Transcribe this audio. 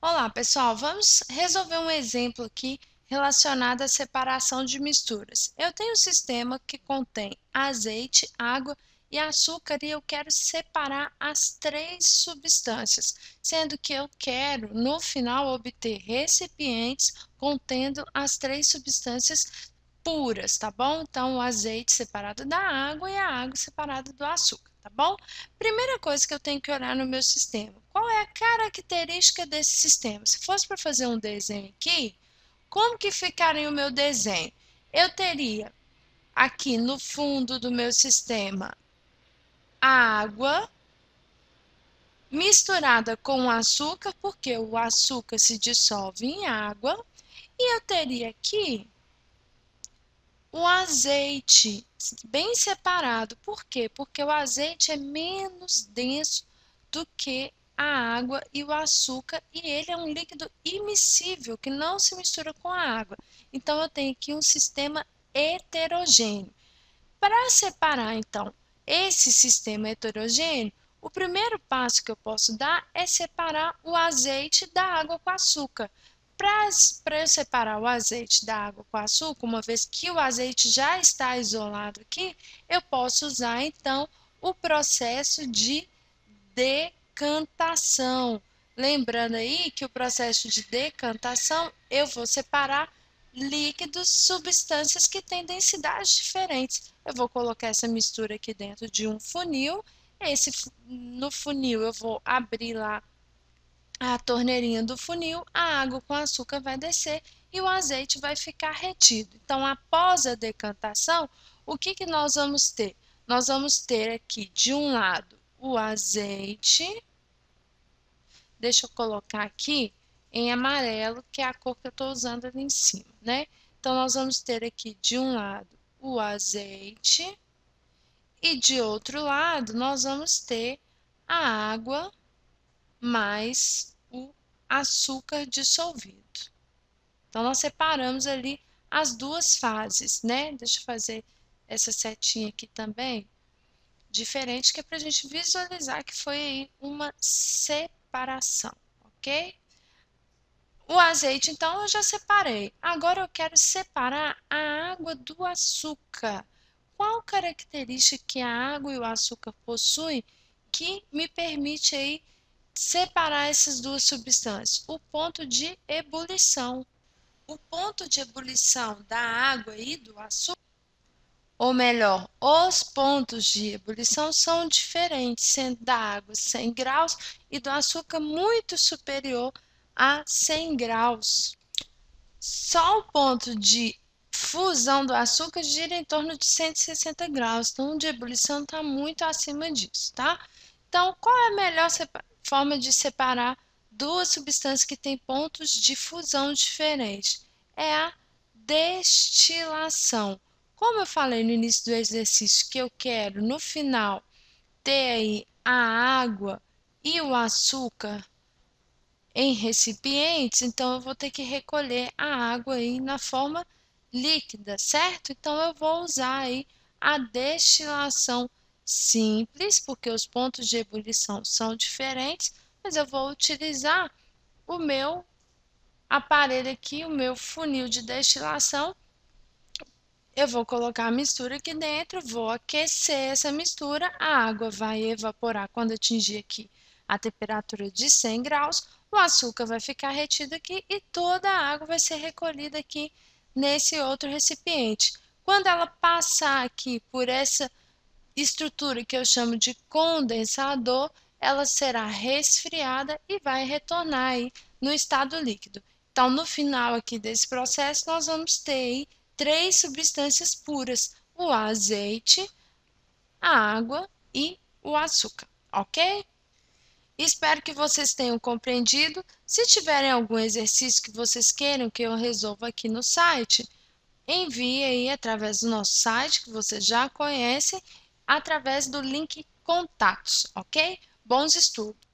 Olá, pessoal. Vamos resolver um exemplo aqui relacionado à separação de misturas. Eu tenho um sistema que contém azeite, água e açúcar e eu quero separar as três substâncias, sendo que eu quero, no final, obter recipientes contendo as três substâncias puras, tá bom? Então, o azeite separado da água e a água separada do açúcar, tá bom? Primeira coisa que eu tenho que olhar no meu sistema, qual é a característica desse sistema? Se fosse para fazer um desenho aqui, como que ficaria o meu desenho? Eu teria aqui no fundo do meu sistema a água misturada com o açúcar, porque o açúcar se dissolve em água, e eu teria aqui o azeite bem separado. Por quê? Porque o azeite é menos denso do que a água e o açúcar e ele é um líquido immiscível que não se mistura com a água. Então eu tenho aqui um sistema heterogêneo. Para separar então esse sistema heterogêneo, o primeiro passo que eu posso dar é separar o azeite da água com açúcar. Para eu separar o azeite da água com açúcar, uma vez que o azeite já está isolado aqui, eu posso usar então o processo de decantação. Lembrando aí que o processo de decantação eu vou separar líquidos, substâncias que têm densidades diferentes. Eu vou colocar essa mistura aqui dentro de um funil. No funil eu vou abrir lá a torneirinha do funil, a água com açúcar vai descer e o azeite vai ficar retido. Então, após a decantação, o que nós vamos ter? Nós vamos ter aqui, de um lado, o azeite. Deixa eu colocar aqui em amarelo, que é a cor que eu estou usando ali em cima, né? Então, nós vamos ter aqui, de um lado, o azeite e de outro lado, nós vamos ter a água mais o açúcar dissolvido. Então, nós separamos ali as duas fases, né? Deixa eu fazer essa setinha aqui também, diferente, que é para a gente visualizar que foi aí uma separação, ok? O azeite, então, eu já separei. Agora eu quero separar a água do açúcar. Qual característica que a água e o açúcar possuem que me permite aí separar essas duas substâncias? O ponto de ebulição. O ponto de ebulição da água e do açúcar, ou melhor, os pontos de ebulição são diferentes, sendo da água 100 graus e do açúcar muito superior a 100 graus. Só o ponto de fusão do açúcar gira em torno de 160 graus, então o de ebulição está muito acima disso, tá? Então, qual é a melhor forma de separar duas substâncias que têm pontos de fusão diferentes? É a destilação. Como eu falei no início do exercício que eu quero, no final, ter aí a água e o açúcar em recipientes, então eu vou ter que recolher a água aí na forma líquida, certo? Então eu vou usar aí a destilação simples, porque os pontos de ebulição são diferentes, mas eu vou utilizar o meu aparelho aqui, o meu funil de destilação. Eu vou colocar a mistura aqui dentro, vou aquecer essa mistura, a água vai evaporar quando atingir aqui a temperatura de 100 graus, o açúcar vai ficar retido aqui e toda a água vai ser recolhida aqui nesse outro recipiente. Quando ela passar aqui por essa estrutura que eu chamo de condensador, ela será resfriada e vai retornar aí no estado líquido. Então, no final aqui desse processo, nós vamos ter aí três substâncias puras: o azeite, a água e o açúcar, ok? Espero que vocês tenham compreendido. Se tiverem algum exercício que vocês queiram que eu resolva aqui no site, envie aí através do nosso site, que vocês já conhecem, através do link contatos, ok? Bons estudos!